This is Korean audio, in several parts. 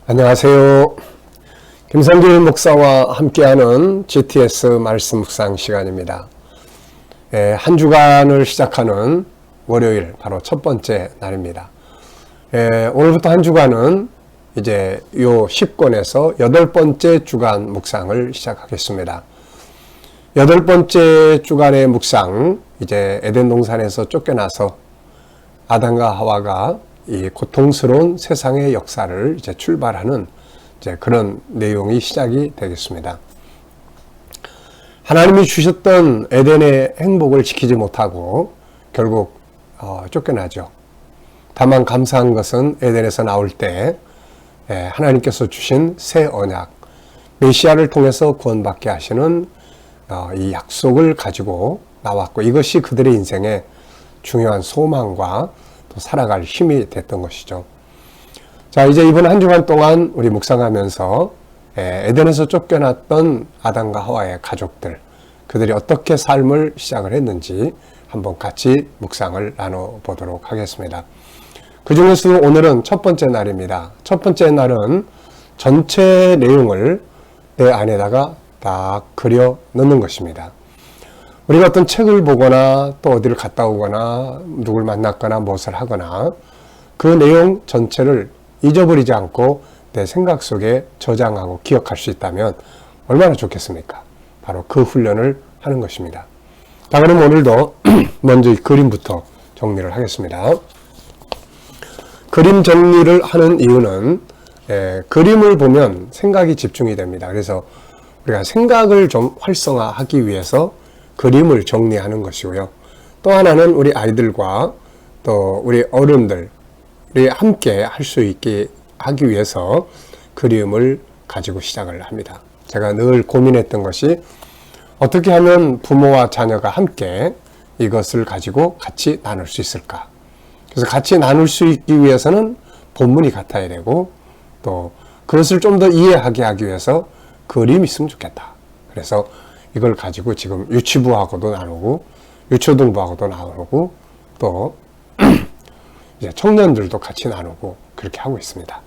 안녕하세요. 김성길 목사와 함께하는 GTS 말씀 묵상 시간입니다. 한 주간을 시작하는 월요일 바로 첫 번째 날입니다. 오늘부터 한 주간은 이제 요 10권에서 8번째 주간 묵상을 시작하겠습니다. 8번째 주간의 묵상, 이제 에덴 동산에서 쫓겨나서 아담과 하와가 이 고통스러운 세상의 역사를 이제 출발하는 이제 그런 내용이 시작이 되겠습니다. 하나님이 주셨던 에덴의 행복을 지키지 못하고 결국 쫓겨나죠. 다만 감사한 것은 에덴에서 나올 때 하나님께서 주신 새 언약, 메시아를 통해서 구원받게 하시는 이 약속을 가지고 나왔고, 이것이 그들의 인생의 중요한 소망과 또 살아갈 힘이 됐던 것이죠. 자, 이제 이번 한 주간 동안 우리 묵상하면서 에덴에서 쫓겨났던 아담과 하와의 가족들, 그들이 어떻게 삶을 시작을 했는지 한번 같이 묵상을 나눠보도록 하겠습니다. 그 중에서도 오늘은 첫 번째 날입니다. 첫 번째 날은 전체 내용을 내 안에다가 딱 그려 넣는 것입니다. 우리가 어떤 책을 보거나 또 어디를 갔다 오거나 누굴 만났거나 무엇을 하거나 그 내용 전체를 잊어버리지 않고 내 생각 속에 저장하고 기억할 수 있다면 얼마나 좋겠습니까? 바로 그 훈련을 하는 것입니다. 자, 그럼 오늘도 먼저 이 그림부터 정리를 하겠습니다. 그림 정리를 하는 이유는 그림을 보면 생각이 집중이 됩니다. 그래서 우리가 생각을 좀 활성화하기 위해서 그림을 정리하는 것이고요. 또 하나는 우리 아이들과 또 우리 어른들이 함께 할 수 있게 하기 위해서 그림을 가지고 시작을 합니다. 제가 늘 고민했던 것이 어떻게 하면 부모와 자녀가 함께 이것을 가지고 같이 나눌 수 있을까? 그래서 같이 나눌 수 있기 위해서는 본문이 같아야 되고, 또 그것을 좀 더 이해하게 하기 위해서 그림이 있으면 좋겠다. 그래서 이걸 가지고 지금 유치부하고도 나누고 유초등부하고도 나누고 또 이제 청년들도 같이 나누고 그렇게 하고 있습니다.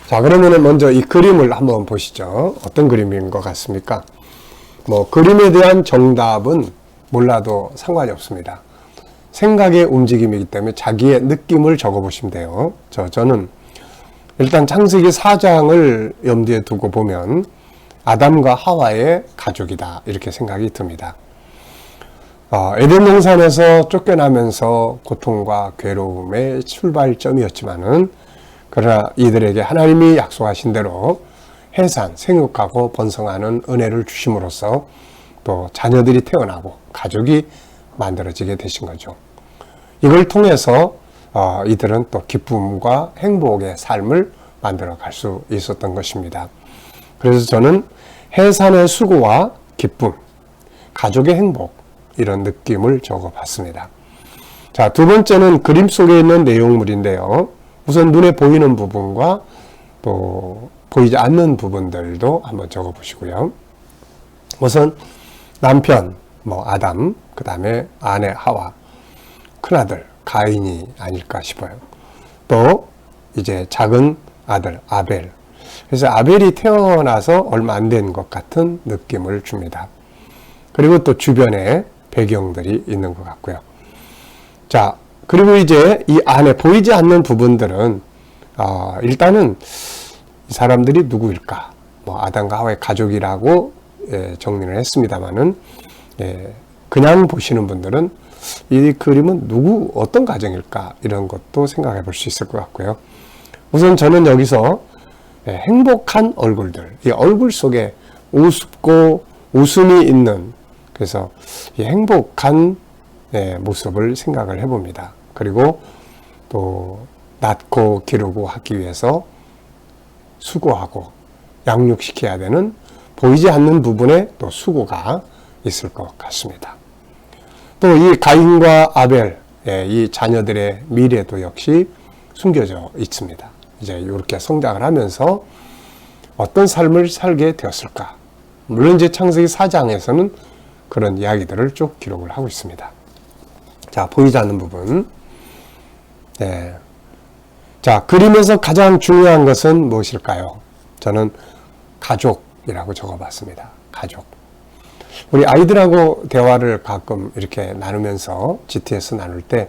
자, 그러면 먼저 이 그림을 한번 보시죠. 어떤 그림인 것 같습니까? 그림에 대한 정답은 몰라도 상관이 없습니다. 생각의 움직임이기 때문에 자기의 느낌을 적어 보시면 돼요. 저는 일단 창세기 4장을 염두에 두고 보면 아담과 하와의 가족이다, 이렇게 생각이 듭니다. 에덴 동산에서 쫓겨나면서 고통과 괴로움의 출발점이었지만은, 그러나 이들에게 하나님이 약속하신 대로 해산, 생육하고 번성하는 은혜를 주심으로써 또 자녀들이 태어나고 가족이 만들어지게 되신 거죠. 이걸 통해서 이들은 또 기쁨과 행복의 삶을 만들어 갈 수 있었던 것입니다. 그래서 저는 해산의 수고와 기쁨, 가족의 행복, 이런 느낌을 적어봤습니다. 자, 두 번째는 그림 속에 있는 내용물인데요. 우선 눈에 보이는 부분과 또 보이지 않는 부분들도 한번 적어보시고요. 우선 남편, 아담, 그 다음에 아내 하와, 큰아들 가인이 아닐까 싶어요. 또 이제 작은 아들 아벨. 그래서 아벨이 태어나서 얼마 안 된 것 같은 느낌을 줍니다. 그리고 또 주변에 배경들이 있는 것 같고요. 자, 그리고 이제 이 안에 보이지 않는 부분들은 일단은 이 사람들이 누구일까? 아담과 하와의 가족이라고 정리를 했습니다만은, 그냥 보시는 분들은 이 그림은 어떤 가정일까? 이런 것도 생각해 볼 수 있을 것 같고요. 우선 저는 여기서 행복한 얼굴들, 이 얼굴 속에 우습고 웃음이 있는, 그래서 이 행복한 모습을 생각을 해봅니다. 그리고 또 낳고 기르고 하기 위해서 수고하고 양육시켜야 되는 보이지 않는 부분에 또 수고가 있을 것 같습니다. 또 이 가인과 아벨, 이 자녀들의 미래도 역시 숨겨져 있습니다. 이제 이렇게 성장을 하면서 어떤 삶을 살게 되었을까? 물론 이제 창세기 4장에서는 그런 이야기들을 쭉 기록을 하고 있습니다. 자, 보이지 않는 부분. 자, 그림에서 가장 중요한 것은 무엇일까요? 저는 가족이라고 적어봤습니다. 가족. 우리 아이들하고 대화를 가끔 이렇게 나누면서 GTS 나눌 때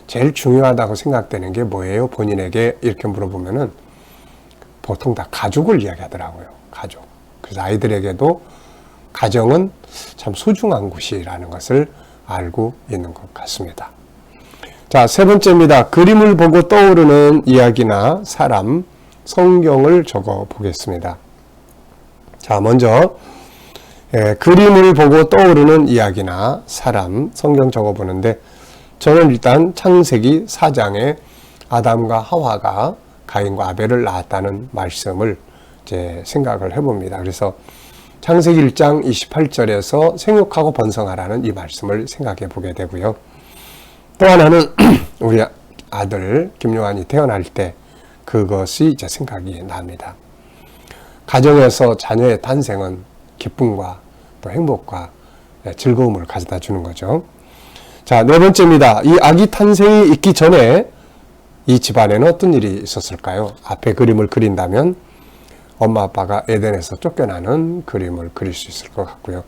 제일 중요하다고 생각되는 게 뭐예요? 본인에게 이렇게 물어보면은 보통 다 가족을 이야기하더라고요. 가족. 그래서 아이들에게도 가정은 참 소중한 곳이라는 것을 알고 있는 것 같습니다. 자, 세 번째입니다. 그림을 보고 떠오르는 이야기나 사람, 성경을 적어 보겠습니다. 자, 먼저 그림을 보고 떠오르는 이야기나 사람, 성경 적어 보는데 저는 일단 창세기 4장에 아담과 하와가 가인과 아벨을 낳았다는 말씀을 이제 생각을 해봅니다. 그래서 창세기 1장 28절에서 생육하고 번성하라는 이 말씀을 생각해 보게 되고요. 또 하나는 우리 아들 김요한이 태어날 때 그것이 이제 생각이 납니다. 가정에서 자녀의 탄생은 기쁨과 또 행복과 즐거움을 가져다 주는 거죠. 자, 네 번째입니다. 이 아기 탄생이 있기 전에 이 집안에는 어떤 일이 있었을까요? 앞에 그림을 그린다면 엄마 아빠가 에덴에서 쫓겨나는 그림을 그릴 수 있을 것 같고요.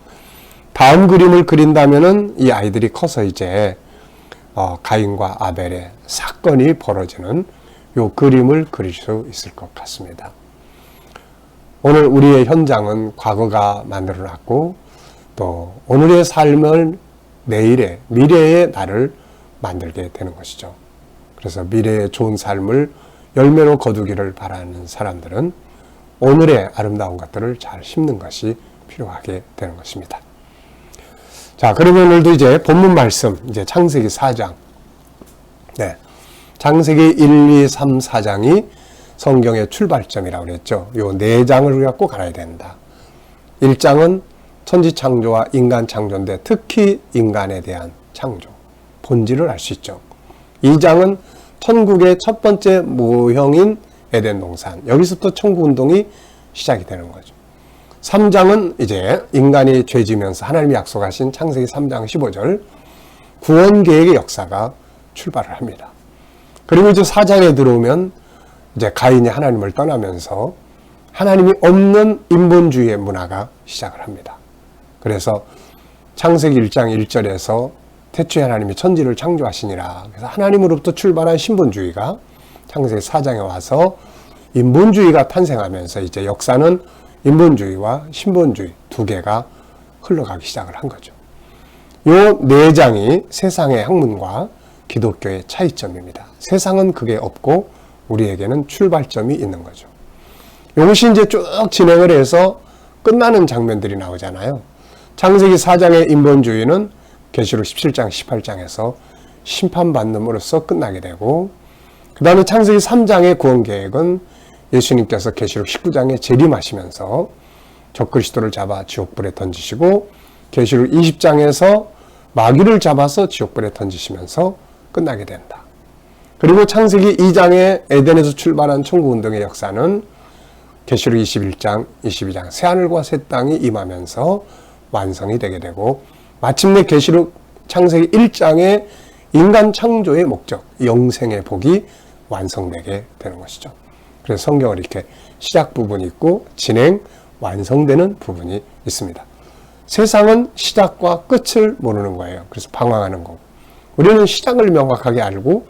다음 그림을 그린다면은 이 아이들이 커서 이제 가인과 아벨의 사건이 벌어지는 요 그림을 그릴 수 있을 것 같습니다. 오늘 우리의 현장은 과거가 만들어놨고 또 오늘의 삶을 내일의 미래의 나를 만들게 되는 것이죠. 그래서 미래의 좋은 삶을 열매로 거두기를 바라는 사람들은 오늘의 아름다운 것들을 잘 심는 것이 필요하게 되는 것입니다. 자, 그러면 오늘도 이제 본문 말씀, 이제 창세기 4장. 네. 창세기 1, 2, 3, 4장이 성경의 출발점이라고 그랬죠. 요 4장을 우리가 꼭 알아야 된다. 1장은 천지 창조와 인간 창조인데 특히 인간에 대한 창조, 본질을 알 수 있죠. 2장은 천국의 첫 번째 모형인 에덴 동산. 여기서부터 천국 운동이 시작이 되는 거죠. 3장은 이제 인간이 죄지면서 하나님이 약속하신 창세기 3장 15절 구원 계획의 역사가 출발을 합니다. 그리고 이제 4장에 들어오면 이제 가인이 하나님을 떠나면서 하나님이 없는 인본주의의 문화가 시작을 합니다. 그래서 창세기 1장 1절에서 태초에 하나님이 천지를 창조하시니라. 그래서 하나님으로부터 출발한 신본주의가 창세기 4장에 와서 인본주의가 탄생하면서 이제 역사는 인본주의와 신본주의 두 개가 흘러가기 시작을 한 거죠. 요 4장이 세상의 학문과 기독교의 차이점입니다. 세상은 그게 없고 우리에게는 출발점이 있는 거죠. 이것이 이제 쭉 진행을 해서 끝나는 장면들이 나오잖아요. 창세기 4장의 인본주의는 계시록 17장, 18장에서 심판받음으로써 끝나게 되고 그 다음에 창세기 3장의 구원계획은 예수님께서 계시록 19장에 재림하시면서 적그리스도를 잡아 지옥불에 던지시고 계시록 20장에서 마귀를 잡아서 지옥불에 던지시면서 끝나게 된다. 그리고 창세기 2장의 에덴에서 출발한 천국운동의 역사는 계시록 21장, 22장 새하늘과 새 땅이 임하면서 완성이 되게 되고 마침내 계시록 창세기 1장의 인간 창조의 목적, 영생의 복이 완성되게 되는 것이죠. 그래서 성경을 이렇게 시작 부분이 있고 진행, 완성되는 부분이 있습니다. 세상은 시작과 끝을 모르는 거예요. 그래서 방황하는 거고 우리는 시작을 명확하게 알고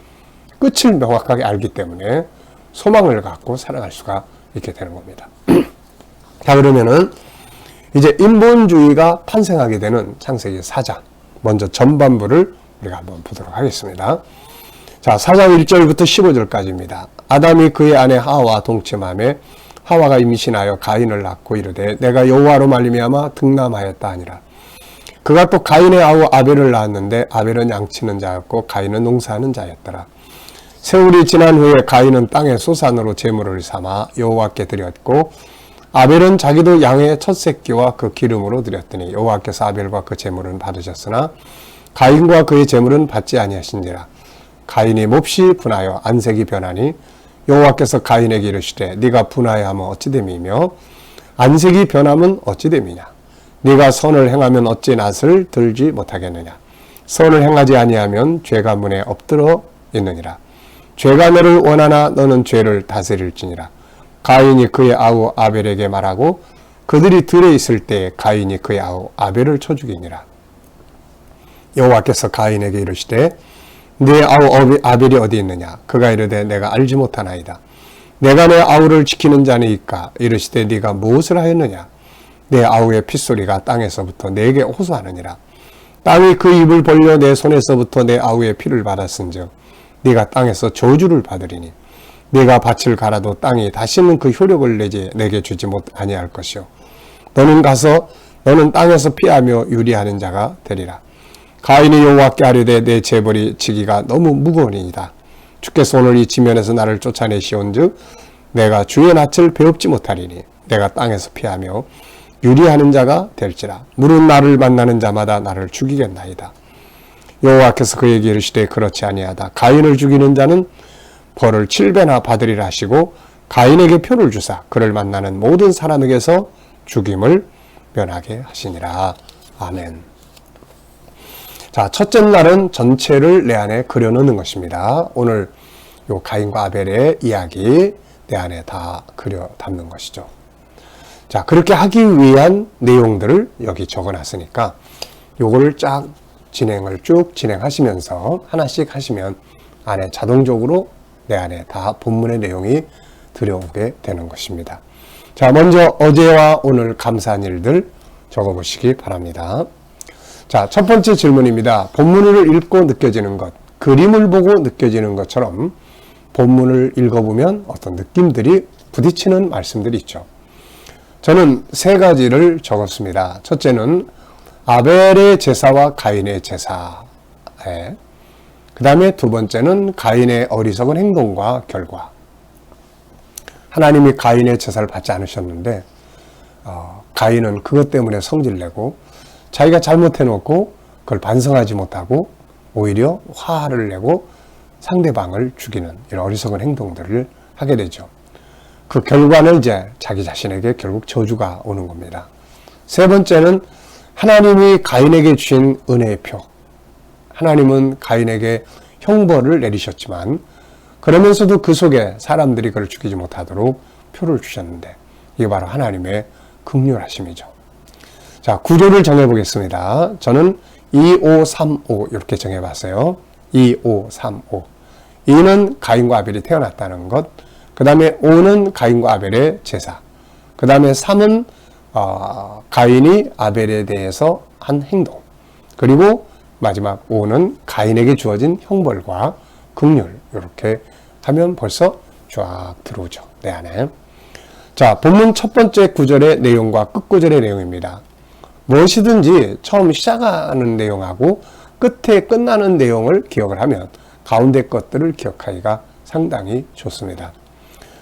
끝을 명확하게 알기 때문에 소망을 갖고 살아갈 수가 있게 되는 겁니다. 자, 그러면은 이제 인본주의가 탄생하게 되는 창세기 4장 먼저 전반부를 우리가 한번 보도록 하겠습니다. 자, 4장 1절부터 15절까지입니다. 아담이 그의 아내 하와와 동침하매 하와가 임신하여 가인을 낳고 이르되 내가 여호와로 말미암아 득남하였다 하니라. 그가 또 가인의 아우 아벨을 낳았는데 아벨은 양치는 자였고 가인은 농사하는 자였더라. 세월이 지난 후에 가인은 땅의 소산으로 제물을 삼아 여호와께 드렸고 아벨은 자기도 양의 첫 새끼와 그 기름으로 드렸더니 여호와께서 아벨과 그 제물은 받으셨으나 가인과 그의 제물은 받지 아니하신지라. 가인이 몹시 분하여 안색이 변하니 여호와께서 가인에게 이르시되 네가 분하여하면 어찌 됨이며 안색이 변함은 어찌 됨이냐. 네가 선을 행하면 어찌 낫을 들지 못하겠느냐. 선을 행하지 아니하면 죄가 문에 엎드러 있느니라. 죄가 너를 원하나 너는 죄를 다스릴지니라. 가인이 그의 아우 아벨에게 말하고 그들이 들에 있을 때 가인이 그의 아우 아벨을 쳐 죽이니라. 여호와께서 가인에게 이르시되 네 아우 아벨이 어디 있느냐? 그가 이르되 내가 알지 못하나이다. 내가 내 아우를 지키는 자니까. 이르시되 네가 무엇을 하였느냐? 내 아우의 핏소리가 땅에서부터 내게 호소하느니라. 땅이 그 입을 벌려 내 손에서부터 내 아우의 피를 받았은즉 네가 땅에서 저주를 받으리니 네가 밭을 갈아도 땅이 다시는 그 효력을 내게 주지 아니할 것이요 너는 가서 너는 땅에서 피하며 유리하는 자가 되리라. 가인이 여호와께 아뢰되 내 재벌이 지기가 너무 무거우니이다. 주께서 오늘 이 지면에서 나를 쫓아내시온즉 내가 주의 낯을 배웁지 못하리니 내가 땅에서 피하며 유리하는 자가 될지라. 물은 나를 만나는 자마다 나를 죽이겠나이다. 여호와께서 그에게 이르시되 그렇지 아니하다. 가인을 죽이는 자는 벌을 7배나 받으리라 하시고 가인에게 표를 주사 그를 만나는 모든 사람에게서 죽임을 면하게 하시니라. 아멘. 자, 첫째 날은 전체를 내 안에 그려놓는 것입니다. 오늘 요 가인과 아벨의 이야기 내 안에 다 그려 담는 것이죠. 자, 그렇게 하기 위한 내용들을 여기 적어놨으니까 요거를 진행을 쭉 진행하시면서 하나씩 하시면 안에 자동적으로 내 안에 다 본문의 내용이 들어오게 되는 것입니다. 자, 먼저 어제와 오늘 감사한 일들 적어보시기 바랍니다. 자, 첫 번째 질문입니다. 본문을 읽고 느껴지는 것, 그림을 보고 느껴지는 것처럼 본문을 읽어보면 어떤 느낌들이 부딪히는 말씀들이 있죠. 저는 세 가지를 적었습니다. 첫째는 아벨의 제사와 가인의 제사. 그 다음에 두 번째는 가인의 어리석은 행동과 결과. 하나님이 가인의 제사를 받지 않으셨는데 가인은 그것 때문에 성질내고 자기가 잘못해놓고 그걸 반성하지 못하고 오히려 화를 내고 상대방을 죽이는 이런 어리석은 행동들을 하게 되죠. 그 결과는 이제 자기 자신에게 결국 저주가 오는 겁니다. 세 번째는 하나님이 가인에게 주신 은혜의 표. 하나님은 가인에게 형벌을 내리셨지만 그러면서도 그 속에 사람들이 그를 죽이지 못하도록 표를 주셨는데 이게 바로 하나님의 긍휼하심이죠. 자, 구조를 정해보겠습니다. 저는 2, 5, 3, 5 이렇게 정해봤어요. 2, 5, 3, 5. 2는 가인과 아벨이 태어났다는 것. 그 다음에 5는 가인과 아벨의 제사. 그 다음에 3은 가인이 아벨에 대해서 한 행동. 그리고 마지막 5는 가인에게 주어진 형벌과 긍휼. 이렇게 하면 벌써 쫙 들어오죠. 내 안에. 자, 본문 첫 번째 구절의 내용과 끝구절의 내용입니다. 무엇이든지 처음 시작하는 내용하고 끝에 끝나는 내용을 기억을 하면 가운데 것들을 기억하기가 상당히 좋습니다.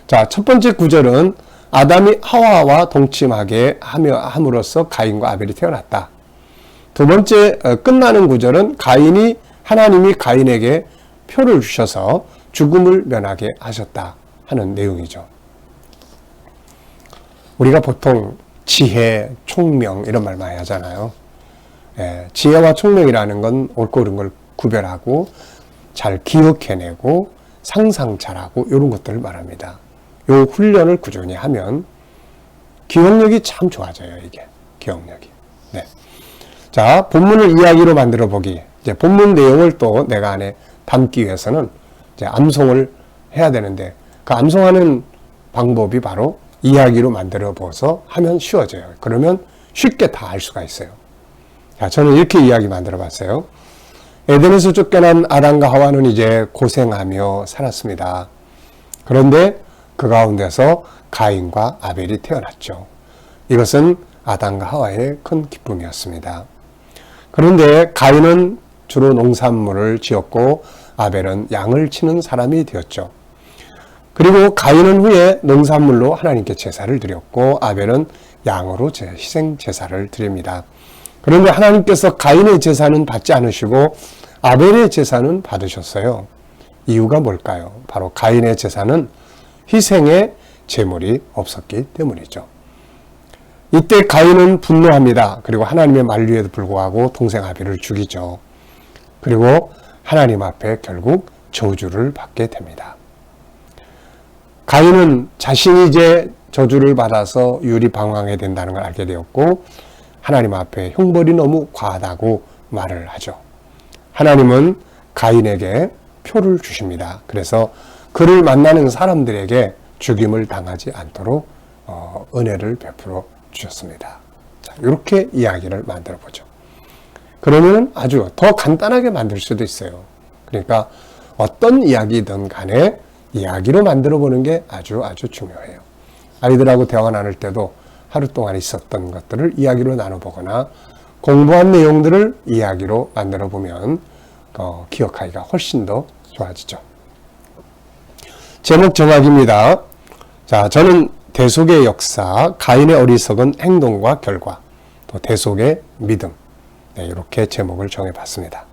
자, 첫 번째 구절은 아담이 하와와 동침하게 함으로써 가인과 아벨이 태어났다. 두 번째 끝나는 구절은 하나님이 가인에게 표를 주셔서 죽음을 면하게 하셨다 하는 내용이죠. 우리가 보통 지혜, 총명 이런 말 많이 하잖아요. 지혜와 총명이라는 건 옳고 그른 걸 구별하고 잘 기억해내고 상상 잘하고 이런 것들을 말합니다. 이 훈련을 꾸준히 하면 기억력이 참 좋아져요. 이게 기억력이. 네. 자, 본문을 이야기로 만들어 보기. 이제 본문 내용을 또 내가 안에 담기 위해서는 이제 암송을 해야 되는데 그 암송하는 방법이 바로 이야기로 만들어 보아서 하면 쉬워져요. 그러면 쉽게 다 알 수가 있어요. 자, 저는 이렇게 이야기 만들어 봤어요. 에덴에서 쫓겨난 아담과 하와는 이제 고생하며 살았습니다. 그런데 그 가운데서 가인과 아벨이 태어났죠. 이것은 아담과 하와의 큰 기쁨이었습니다. 그런데 가인은 주로 농산물을 지었고 아벨은 양을 치는 사람이 되었죠. 그리고 가인은 후에 농산물로 하나님께 제사를 드렸고 아벨은 양으로 희생 제사를 드립니다. 그런데 하나님께서 가인의 제사는 받지 않으시고 아벨의 제사는 받으셨어요. 이유가 뭘까요? 바로 가인의 제사는 희생의 제물이 없었기 때문이죠. 이때 가인은 분노합니다. 그리고 하나님의 만류에도 불구하고 동생 아벨을 죽이죠. 그리고 하나님 앞에 결국 저주를 받게 됩니다. 가인은 자신이 이제 저주를 받아서 유리방황해야 된다는 걸 알게 되었고 하나님 앞에 형벌이 너무 과하다고 말을 하죠. 하나님은 가인에게 표를 주십니다. 그래서 그를 만나는 사람들에게 죽임을 당하지 않도록 은혜를 베풀어 주셨습니다. 자, 이렇게 이야기를 만들어 보죠. 그러면 아주 더 간단하게 만들 수도 있어요. 그러니까 어떤 이야기든 간에 이야기로 만들어 보는 게 아주 중요해요. 아이들하고 대화 나눌 때도 하루 동안 있었던 것들을 이야기로 나눠보거나 공부한 내용들을 이야기로 만들어 보면 기억하기가 훨씬 더 좋아지죠. 제목 정하기입니다. 자, 저는 대속의 역사, 가인의 어리석은 행동과 결과, 또 대속의 믿음, 이렇게 제목을 정해봤습니다.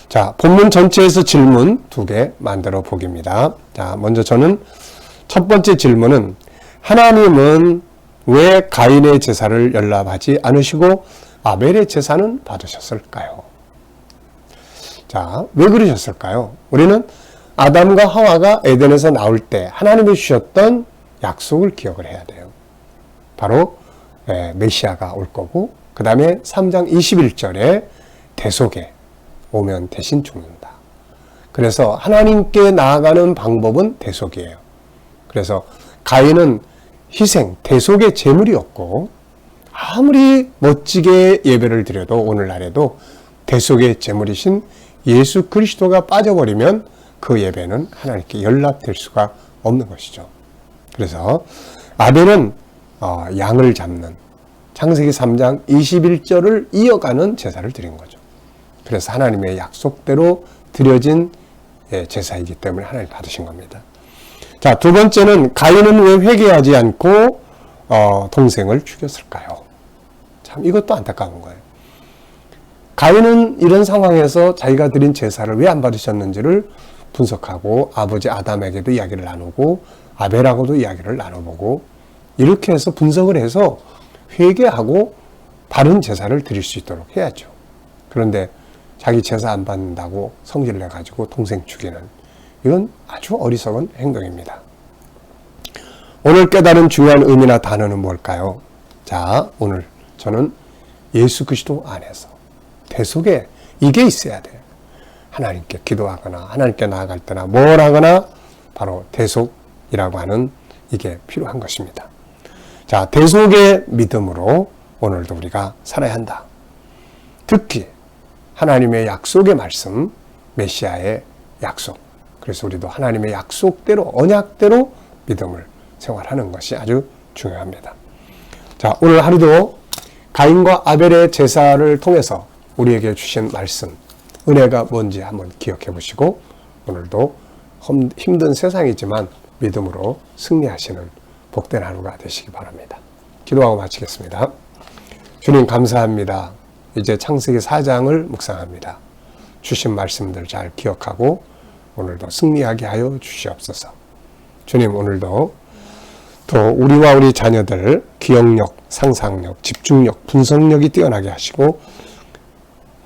자, 본문 전체에서 질문 2개 만들어 보기입니다. 자, 먼저 저는 첫 번째 질문은 하나님은 왜 가인의 제사를 연락하지 않으시고 아벨의 제사는 받으셨을까요? 자, 왜 그러셨을까요? 우리는 아담과 하와가 에덴에서 나올 때 하나님이 주셨던 약속을 기억을 해야 돼요. 바로 메시아가 올 거고 그 다음에 3장 21절에 대속에 오면 대신 죽는다. 그래서 하나님께 나아가는 방법은 대속이에요. 그래서 가인은 희생, 대속의 제물이었고 아무리 멋지게 예배를 드려도 오늘날에도 대속의 제물이신 예수 그리스도가 빠져버리면 그 예배는 하나님께 연락될 수가 없는 것이죠. 그래서 아벨은 양을 잡는 창세기 3장 21절을 이어가는 제사를 드린 거죠. 그래서 하나님의 약속대로 드려진 제사이기 때문에 하나님 받으신 겁니다. 자, 두 번째는 가인은 왜 회개하지 않고 동생을 죽였을까요? 참 이것도 안타까운 거예요. 가인은 이런 상황에서 자기가 드린 제사를 왜 안 받으셨는지를 분석하고 아버지 아담에게도 이야기를 나누고 아벨하고도 이야기를 나눠보고 이렇게 해서 분석을 해서 회개하고 바른 제사를 드릴 수 있도록 해야죠. 그런데 자기 제사 안 받는다고 성질을 내가지고 동생 죽이는 이건 아주 어리석은 행동입니다. 오늘 깨달은 중요한 의미나 단어는 뭘까요? 자, 오늘 저는 예수 그리스도 안에서 대속에 이게 있어야 돼요. 하나님께 기도하거나 하나님께 나아갈 때나 뭘 하거나 바로 대속이라고 하는 이게 필요한 것입니다. 자, 대속의 믿음으로 오늘도 우리가 살아야 한다. 특히 하나님의 약속의 말씀, 메시아의 약속. 그래서 우리도 하나님의 약속대로, 언약대로 믿음을 생활하는 것이 아주 중요합니다. 자, 오늘 하루도 가인과 아벨의 제사를 통해서 우리에게 주신 말씀, 은혜가 뭔지 한번 기억해 보시고 오늘도 힘든 세상이지만 믿음으로 승리하시는 복된 하루가 되시기 바랍니다. 기도하고 마치겠습니다. 주님 감사합니다. 이제 창세기 4장을 묵상합니다. 주신 말씀들 잘 기억하고 오늘도 승리하게 하여 주시옵소서. 주님 오늘도 또 우리와 우리 자녀들 기억력, 상상력, 집중력, 분석력이 뛰어나게 하시고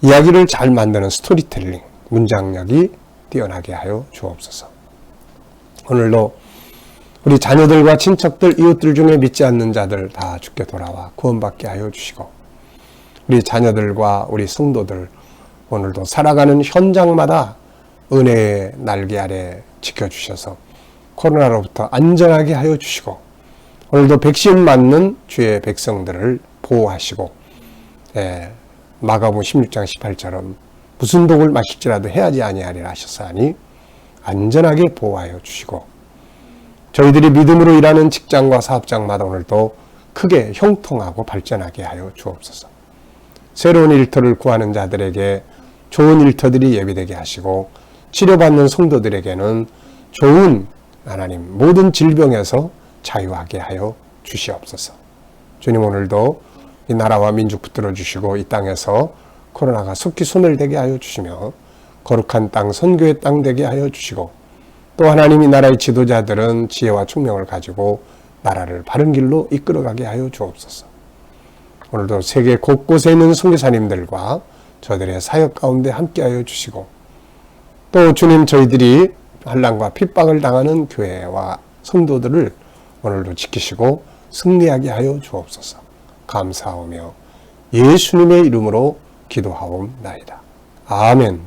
이야기를 잘 만드는 스토리텔링, 문장력이 뛰어나게 하여 주옵소서. 오늘도 우리 자녀들과 친척들, 이웃들 중에 믿지 않는 자들 다 주께 돌아와 구원받게 하여 주시고 우리 자녀들과 우리 성도들 오늘도 살아가는 현장마다 은혜의 날개 아래 지켜주셔서 코로나로부터 안전하게 하여 주시고 오늘도 백신 맞는 주의 백성들을 보호하시고 마가복음 16장 18처럼 무슨 독을 마실지라도 해하지 아니하리라 하셨사니 안전하게 보호하여 주시고 저희들이 믿음으로 일하는 직장과 사업장마다 오늘도 크게 형통하고 발전하게 하여 주옵소서. 새로운 일터를 구하는 자들에게 좋은 일터들이 예비되게 하시고 치료받는 성도들에게는 좋은 하나님 모든 질병에서 자유하게 하여 주시옵소서. 주님 오늘도 이 나라와 민족 붙들어 주시고 이 땅에서 코로나가 속히 소멸되게 하여 주시며 거룩한 땅 선교의 땅 되게 하여 주시고 또 하나님 이 나라의 지도자들은 지혜와 총명을 가지고 나라를 바른 길로 이끌어가게 하여 주옵소서. 오늘도 세계 곳곳에 있는 선교사님들과 저들의 사역 가운데 함께하여 주시고 또 주님, 저희들이 환난과 핍박을 당하는 교회와 성도들을 오늘도 지키시고 승리하게 하여 주옵소서. 감사하며 예수님의 이름으로 기도하옵나이다. 아멘.